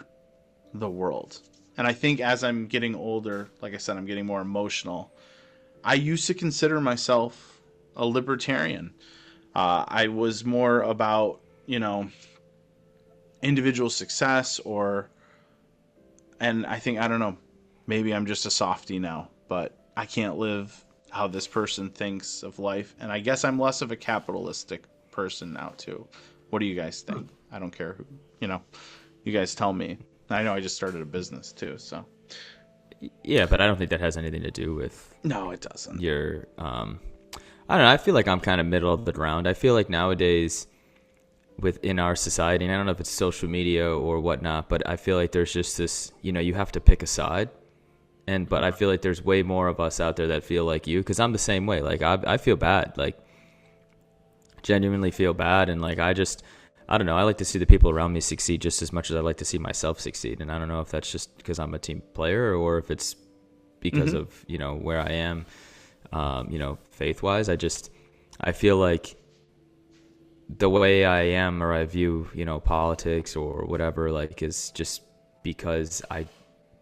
the world. And I think as I'm getting older, like I said, I'm getting more emotional. I used to consider myself a libertarian. I was more about, individual success and I think, I don't know, maybe I'm just a softie now, but I can't live how this person thinks of life. And I guess I'm less of a capitalistic person now too. What do you guys think? I don't care who, you guys tell me. I know I just started a business too, so. Yeah, but I don't think that has anything to do with. No, it doesn't. Your, I don't know. I feel like I'm kind of middle of the ground. I feel like nowadays, within our society, and I don't know if it's social media or whatnot, but I feel like there's just this, you have to pick a side. But I feel like there's way more of us out there that feel like you, because I'm the same way. Like, I feel bad, like, genuinely feel bad. And like, I don't know. I like to see the people around me succeed just as much as I like to see myself succeed. And I don't know if that's just because I'm a team player or if it's because of, where I am, faith-wise. I feel like the way I am or I view, politics or whatever, like, is just because I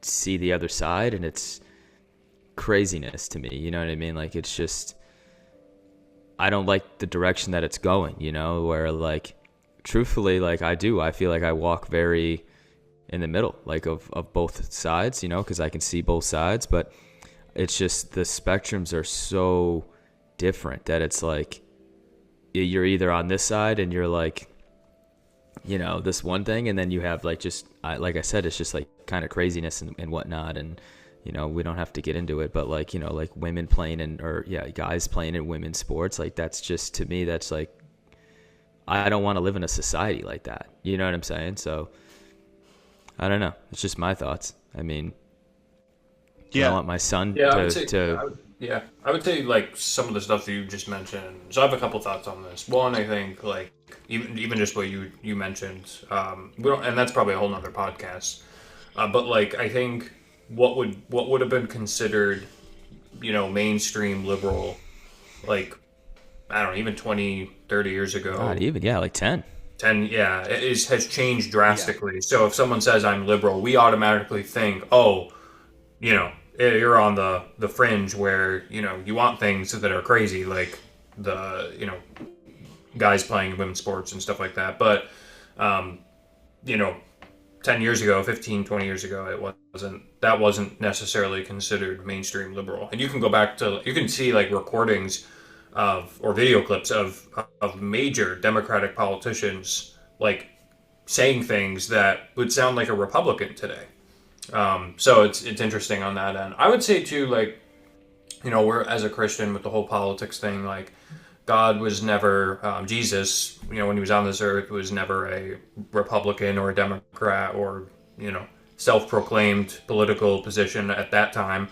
see the other side and it's craziness to me. You know what I mean? Like, it's just, I don't like the direction that it's going, where like, truthfully, like I feel like I walk very in the middle, like of both sides, because I can see both sides, but it's just the spectrums are so different that it's like you're either on this side and you're like, this one thing, and then you have like just like I said, it's just like kind of craziness and whatnot, and we don't have to get into it, but like like women playing guys playing in women's sports, like that's just, to me, that's like, I don't want to live in a society like that. You know what I'm saying? So, I don't know. It's just my thoughts. I mean, I want my son I would say like some of the stuff that you just mentioned. So I have a couple thoughts on this. One, I think like even just what you mentioned, and that's probably a whole nother podcast. But like, I think what would have been considered, mainstream liberal, like, I don't know, even 20, 30 years ago. Not even, like 10. 10, yeah, has changed drastically. Yeah. So if someone says I'm liberal, we automatically think, oh, you're on the fringe where, you want things that are crazy, like the, guys playing women's sports and stuff like that. But, 10 years ago, 15, 20 years ago, that wasn't necessarily considered mainstream liberal. And you can go back you can see like recordings or video clips of major Democratic politicians like saying things that would sound like a Republican today. So it's interesting on that end. I would say too, like, we're, as a Christian, with the whole politics thing, like, God was never, Jesus, when he was on this earth, was never a Republican or a Democrat or, self-proclaimed political position at that time.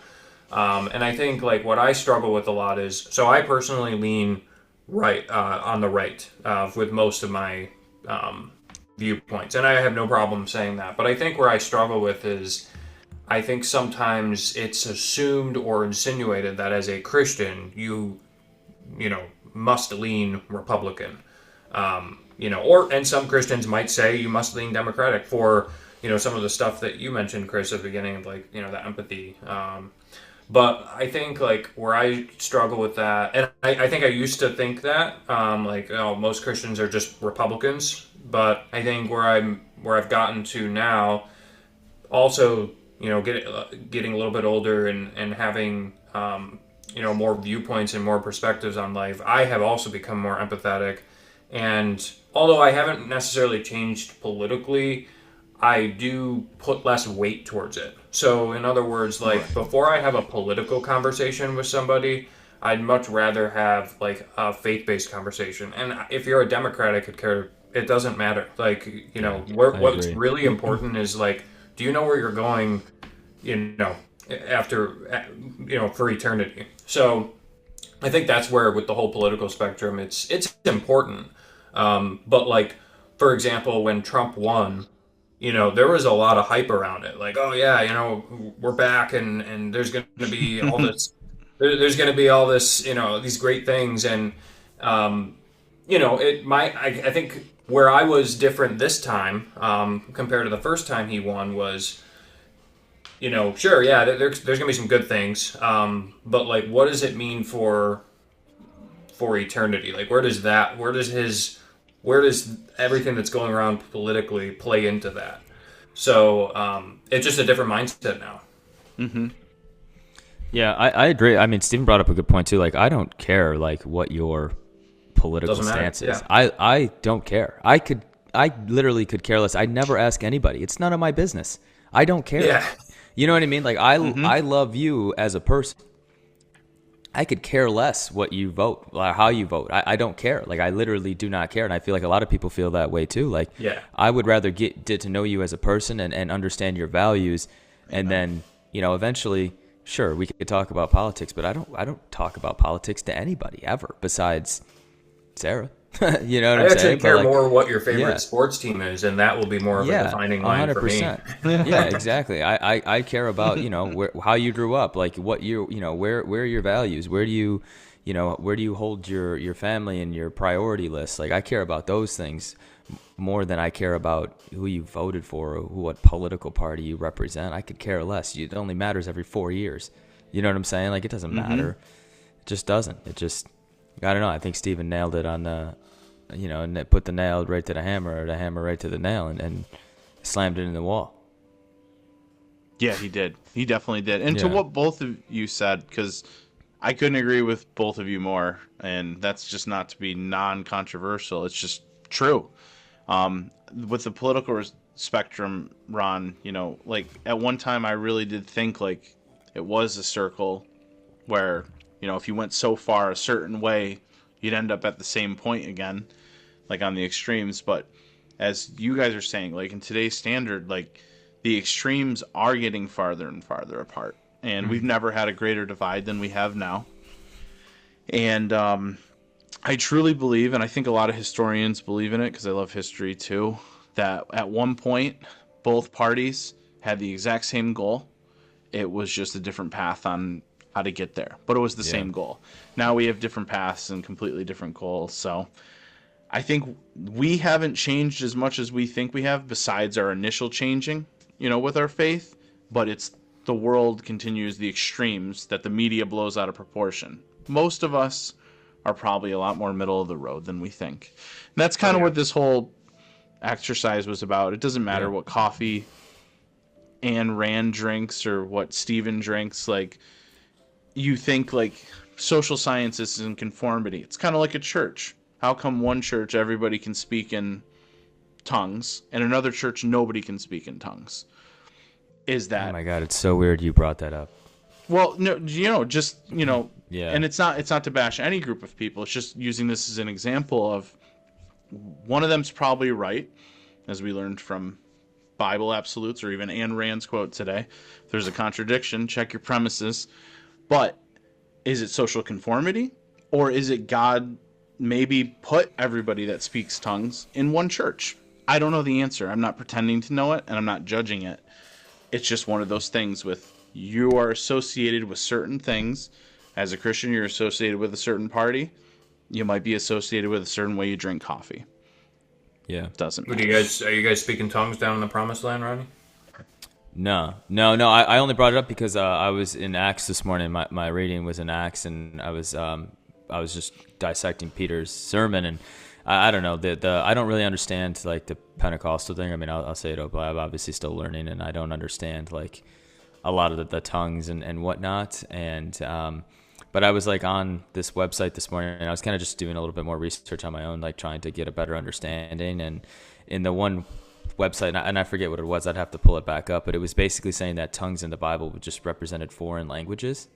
And I think, like, what I struggle with a lot is, so I personally lean right, on the right, with most of my viewpoints. And I have no problem saying that. But I think where I struggle with is, I think sometimes it's assumed or insinuated that as a Christian, you must lean Republican. And some Christians might say you must lean Democratic for, some of the stuff that you mentioned, Chris, at the beginning, like, the empathy. But I think, like, where I struggle with that, and I think I used to think that, most Christians are just Republicans. But I think where I've gotten to now, also, getting a little bit older and having, more viewpoints and more perspectives on life, I have also become more empathetic. And although I haven't necessarily changed politically, I do put less weight towards it. So in other words, like, before I have a political conversation with somebody, I'd much rather have, like, a faith-based conversation. And if you're a Democrat, I could care. It doesn't matter. Like, what's really important is, like, do you know where you're going, after, for eternity? So I think that's where, with the whole political spectrum, it's important. But, like, for example, when Trump won, there was a lot of hype around it. Like, oh yeah, we're back, and there's going to be all this, there's going to be all this, these great things. And, I think where I was different this time, compared to the first time he won was, sure, yeah, there's going to be some good things. But, like, what does it mean for eternity? Like, where does everything that's going around politically play into that? So it's just a different mindset now. Mm-hmm. Yeah, I agree. I mean, Stephen brought up a good point too. Like, I don't care, like, what your political stance is. Yeah. I don't care. I literally could care less. I never ask anybody. It's none of my business. I don't care. Yeah. You know what I mean? Like, I love you as a person. I could care less what you vote, how you vote. I don't care. Like, I literally do not care. And I feel like a lot of people feel that way too. Like, yeah. I would rather get to know you as a person and understand your values. And then, eventually, sure, we could talk about politics, but I don't talk about politics to anybody ever besides Sarah. You know what I'm saying? I actually care more what your favorite sports team is, and that will be more of a defining line 100%. For me. Yeah, exactly. I care about, how you grew up, like what where are your values? Where do you hold your family and your priority list? Like, I care about those things more than I care about who you voted for or what political party you represent. I could care less. It only matters every 4 years. You know what I'm saying? Like, it doesn't matter. It just doesn't. It just, I don't know. I think Steven nailed it on the, and put the nail right to the hammer, or the hammer right to the nail, and slammed it in the wall. Yeah, he did. He definitely did. And to what both of you said, because I couldn't agree with both of you more, and that's just not to be non-controversial. It's just true. With the political spectrum, Ron, like, at one time I really did think, like, it was a circle where, if you went so far a certain way, you'd end up at the same point again, like on the extremes. But as you guys are saying, like, in today's standard, like, the extremes are getting farther and farther apart. And we've never had a greater divide than we have now. And I truly believe, and I think a lot of historians believe in it, because I love history too, that at one point, both parties had the exact same goal. It was just a different path on how to get there, but it was the same goal. Now we have different paths and completely different goals. So I think we haven't changed as much as we think we have, besides our initial changing, with our faith, but it's the world continues the extremes that the media blows out of proportion. Most of us are probably a lot more middle of the road than we think. And that's kind of what this whole exercise was about. It doesn't matter what coffee Anne Rand drinks or what Steven drinks. Like, you think, like, social science is in conformity. It's kind of like a church. How come one church everybody can speak in tongues and another church nobody can speak in tongues? is Oh that, my God, it's so weird you brought that up. well, no, just, Yeah. and it's not to bash any group of people. It's just using this as an example of one of them's probably right, as we learned from Bible absolutes or even Ayn Rand's quote today. If there's a contradiction, check your premises. But is it social conformity, or is it God maybe put everybody that speaks tongues in one church? I don't know the answer. I'm not pretending to know it, and I'm not judging it. It's just one of those things with you are associated with certain things. As a Christian, you're associated with a certain party. You might be associated with a certain way you drink coffee. Yeah. Doesn't What matter. are you guys speaking tongues down in the Promised Land, Ronnie? No. I only brought it up because I was in Acts this morning. My reading was in Acts, and I was just dissecting Peter's sermon, and I don't know the I don't really understand like the Pentecostal thing. I mean, I'll say it openly. I'm obviously still learning, and I don't understand like a lot of the tongues and whatnot. And but I was like on this website this morning, and I was kind of just doing a little bit more research on my own, like trying to get a better understanding. And in the one website, and I forget what it was, I'd have to pull it back up, but it was basically saying that tongues in the Bible just represented foreign languages,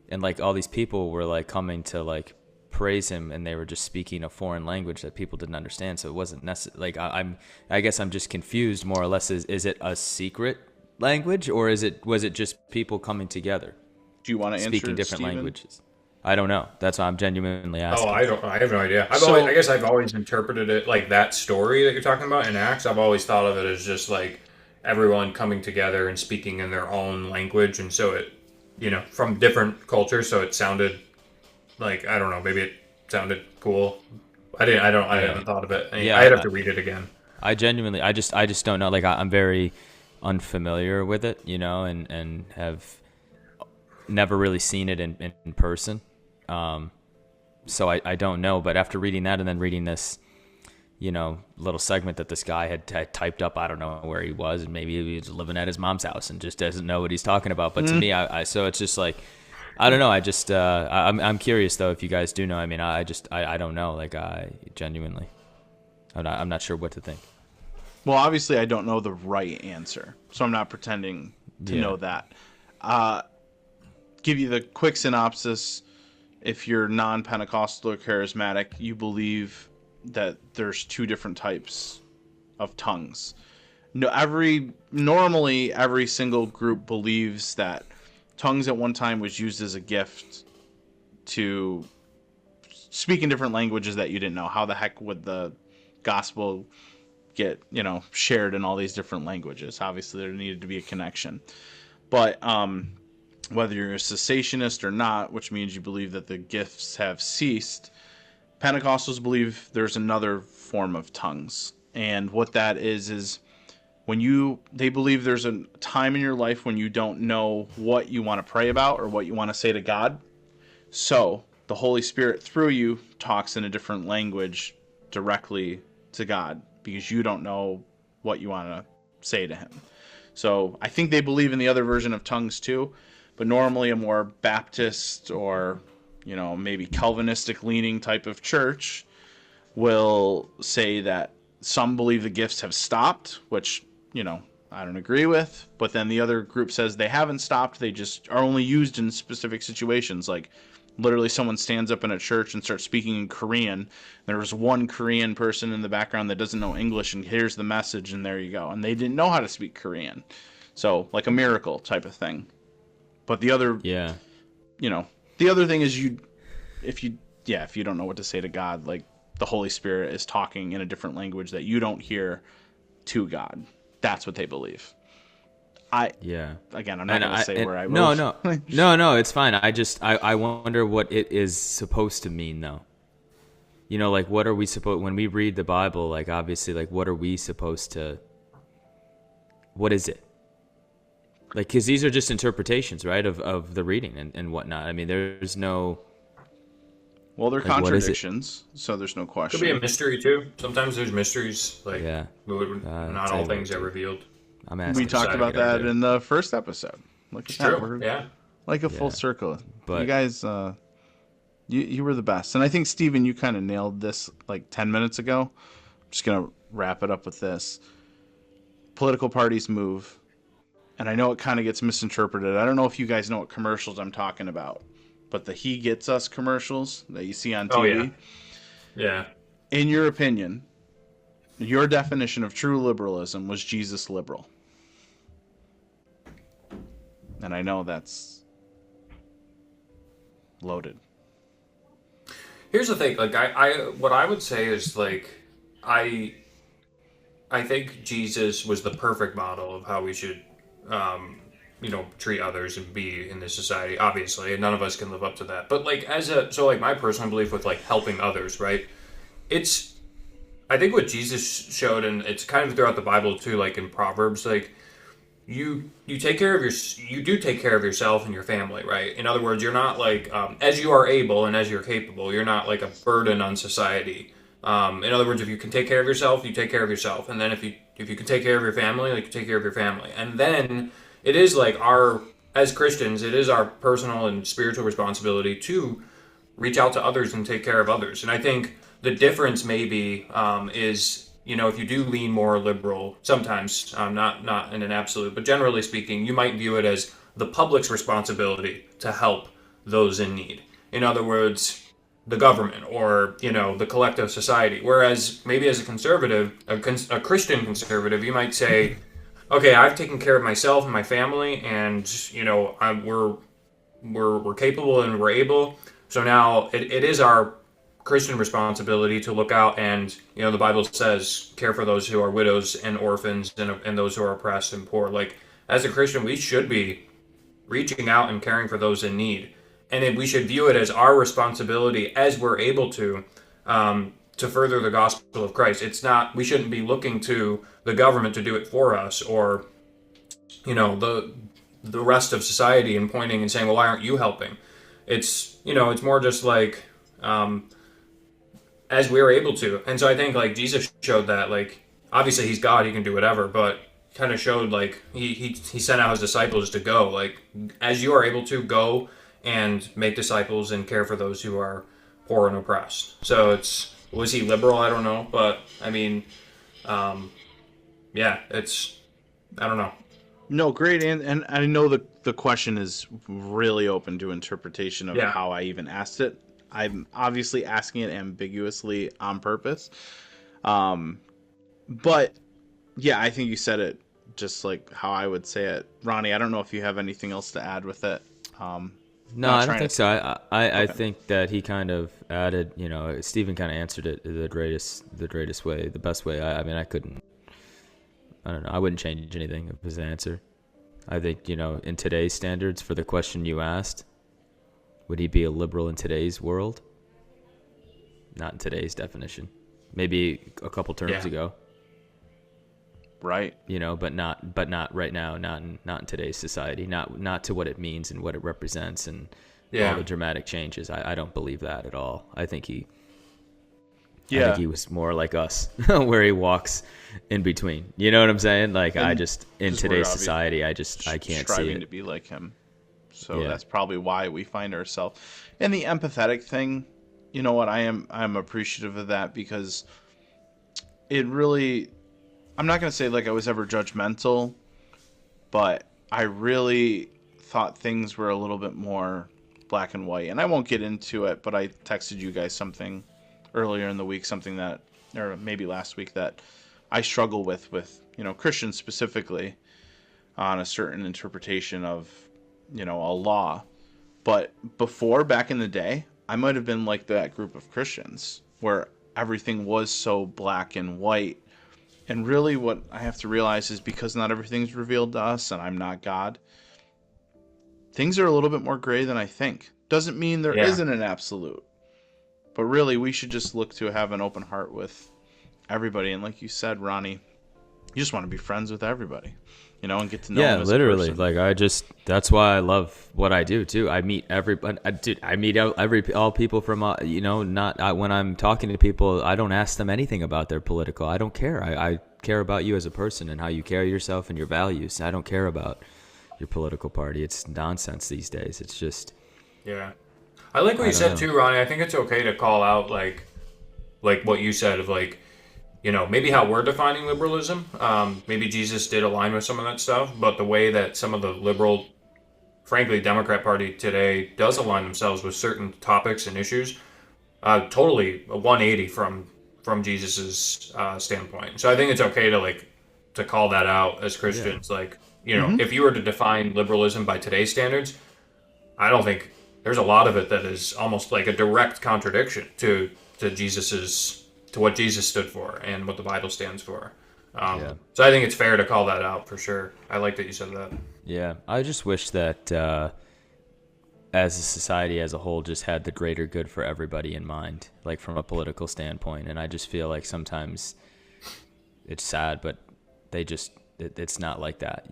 and like all these people were like coming to like praise him, and they were just speaking a foreign language that people didn't understand. So it wasn't necessary. Like I guess I'm just confused more or less. Is it a secret language, or was it just people coming together Do you want to answer, speaking different Steven? languages? I don't know. That's why I'm genuinely asking. Oh, I have no idea. So- I guess I've always interpreted it like that story that you're talking about in Acts. I've always thought of it as just like everyone coming together and speaking in their own language, and so it, from different cultures, so it sounded like, I don't know, maybe it sounded cool. I haven't thought of it. Yeah, I'd have to read it again. I genuinely, I just don't know. Like I'm very unfamiliar with it, and have never really seen it in person. So I don't know. But after reading that and then reading this, little segment that this guy had typed up, I don't know where he was, and maybe he was living at his mom's house and just doesn't know what he's talking about. But to me, so it's just like, I don't know. I just, I'm curious though if you guys do know. I mean, I don't know. Like I genuinely, I'm not sure what to think. Well, obviously, I don't know the right answer, so I'm not pretending to know that. Give you the quick synopsis. If you're non-Pentecostal or charismatic, you believe that there's two different types of tongues. Normally every single group believes that tongues at one time was used as a gift to speak in different languages that you didn't know. How the heck would the gospel get, shared in all these different languages? Obviously, there needed to be a connection. But whether you're a cessationist or not, which means you believe that the gifts have ceased, Pentecostals believe there's another form of tongues. And what that is when they believe there's a time in your life when you don't know what you want to pray about or what you want to say to God. So the Holy Spirit through you talks in a different language directly to God because you don't know what you want to say to him. So I think they believe in the other version of tongues too, but normally a more Baptist or, maybe Calvinistic leaning type of church will say that some believe the gifts have stopped, which, I don't agree with. But then the other group says they haven't stopped. They just are only used in specific situations. Like literally someone stands up in a church and starts speaking in Korean. There's one Korean person in the background that doesn't know English and hears the message, and there you go. And they didn't know how to speak Korean. So like a miracle type of thing. But the other, the other thing is if you don't know what to say to God, like the Holy Spirit is talking in a different language that you don't hear to God. That's what they believe. Again, I'm not going to say where I was. No, it's fine. I wonder what it is supposed to mean though. Like what are we supposed, when we read the Bible, like obviously, like what are we supposed to, what is it? Like, because these are just interpretations, right, of the reading and whatnot. I mean, there's no... Well, they're contradictions, so there's no question. Could be a mystery, too. Sometimes there's mysteries, like, Yeah. not all things are revealed. I'm asking. We talked about that in the first episode. Look at that. True, yeah. Like a full circle. But you guys, you were the best. And I think, Steven, you kind of nailed this like 10 minutes ago. I'm just going to wrap it up with this. Political parties move. and I know it kind of gets misinterpreted. I don't know if you guys know what commercials I'm talking about, but the "He Gets Us" commercials that you see on TV. Oh, yeah. Yeah. In your opinion, your definition of true liberalism was Jesus liberal. And I know that's loaded. Here's the thing, like I what I would say is like I think Jesus was the perfect model of how we should treat others and be in this society, obviously, and none of us can live up to that. But like my personal belief with like helping others, right? I think what Jesus showed, and it's kind of throughout the Bible too, like in Proverbs, like you take care of you do take care of yourself and your family, right? In other words, you're not like as you are able and as you're capable, you're not like a burden on society. In other words, if you can take care of yourself, you take care of yourself, and then if you can take care of your family, like you take care of your family, and then it is like as Christians, it is our personal and spiritual responsibility to reach out to others and take care of others. And I think the difference maybe is, if you do lean more liberal, sometimes, not in an absolute, but generally speaking, you might view it as the public's responsibility to help those in need. In other words, the government or, the collective society. Whereas maybe as a conservative, a Christian conservative, you might say, okay, I've taken care of myself and my family, and, we're capable and we're able. So now it is our Christian responsibility to look out and, the Bible says, care for those who are widows and orphans and those who are oppressed and poor. Like, as a Christian, we should be reaching out and caring for those in need. And we should view it as our responsibility as we're able to further the gospel of Christ. We shouldn't be looking to the government to do it for us or, the rest of society and pointing and saying, well, why aren't you helping? It's more just like, as we're able to. And so I think like Jesus showed that, like, obviously he's God, he can do whatever, but kind of showed like he sent out his disciples to go, like, as you are able to, go and make disciples and care for those who are poor and oppressed. So was he liberal? I don't know, but I mean, I don't know. No, great, and I know the question is really open to interpretation of how I even asked it. I'm obviously asking it ambiguously on purpose. But yeah, I think you said it just like how I would say it. Ronnie, I don't know if you have anything else to add with it. No, I don't think so. I think that he kind of added, Stephen kind of answered it the greatest way, the best way. I don't know. I wouldn't change anything of his answer. I think, in today's standards, for the question you asked, would he be a liberal in today's world? Not in today's definition. Maybe a couple terms ago. Right. But not right now. Not in today's society. Not to what it means and what it represents and all the dramatic changes. I don't believe that at all. I think he was more like us, where he walks in between. You know what I'm saying? Like, in today's society, I can't see it. Striving to be like him. So that's probably why we find ourselves. And the empathetic thing, you know what? I'm appreciative of that, because it really, I'm not going to say like I was ever judgmental, but I really thought things were a little bit more black and white. And I won't get into it, but I texted you guys something earlier in the week, something that, or maybe last week, that I struggle with Christians specifically, on a certain interpretation of, a law. But before, back in the day, I might have been like that group of Christians where everything was so black and white. And really what I have to realize is, because not everything's revealed to us and I'm not God, things are a little bit more gray than I think. Doesn't mean there isn't an absolute. But really, we should just look to have an open heart with everybody. And like you said, Ronnie, you just want to be friends with everybody, and get to know them as literally. a person. Like, that's why I love what I do too. I meet everybody. I meet all people from, when I'm talking to people, I don't ask them anything about their political. I don't care. I care about you as a person and how you carry yourself and your values. I don't care about your political party. It's nonsense these days. It's just. Yeah. I like what you said too, Ronnie. I think it's okay to call out like what you said of like, maybe how we're defining liberalism. Maybe Jesus did align with some of that stuff, but the way that some of the liberal, frankly, Democrat Party today does align themselves with certain topics and issues, totally a 180 from Jesus's standpoint. So I think it's okay to call that out as Christians. Yeah. If you were to define liberalism by today's standards, I don't think there's a lot of it that is almost like a direct contradiction to what Jesus stood for and what the Bible stands for. So I think it's fair to call that out for sure. I like that you said that. Yeah, I just wish that as a society as a whole just had the greater good for everybody in mind, like from a political standpoint. And I just feel like sometimes it's sad, but it's not like that,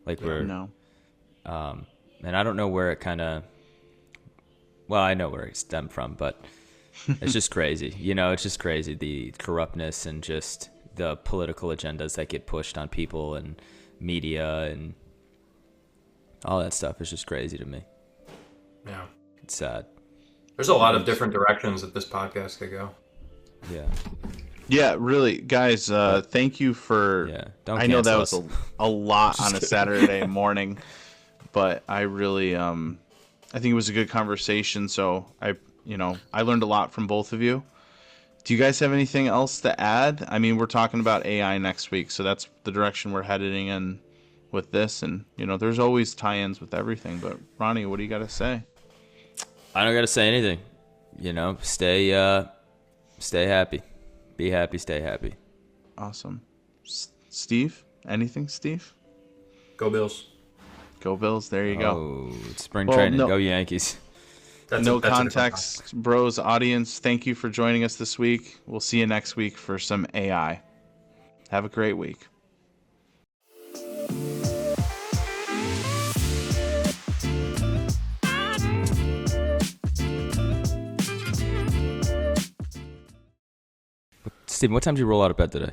Like No. And I don't know where it I know where it stemmed from, but it's just crazy. It's just crazy, the corruptness and just the political agendas that get pushed on people and media and all that stuff is just crazy to me. Yeah. It's sad. There's a lot of different directions that this podcast could go. Yeah. Yeah, really, guys, thank you for... Yeah, I know that was a lot on a Saturday morning, but I really, I think it was a good conversation, so I learned a lot from both of you. Do you guys have anything else to add? I mean, we're talking about AI next week, so that's the direction we're heading in with this, and, there's always tie-ins with everything, but Ronnie, what do you got to say? I don't got to say anything. Stay happy. Be happy, stay happy. Awesome. Steve? Anything, Steve? Go Bills. Go Bills. There you go. Oh, it's spring training. Go Yankees. That's Context Bros audience, thank you for joining us this week. We'll see you next week for some AI. Have a great week. Steven, what time did you roll out of bed today?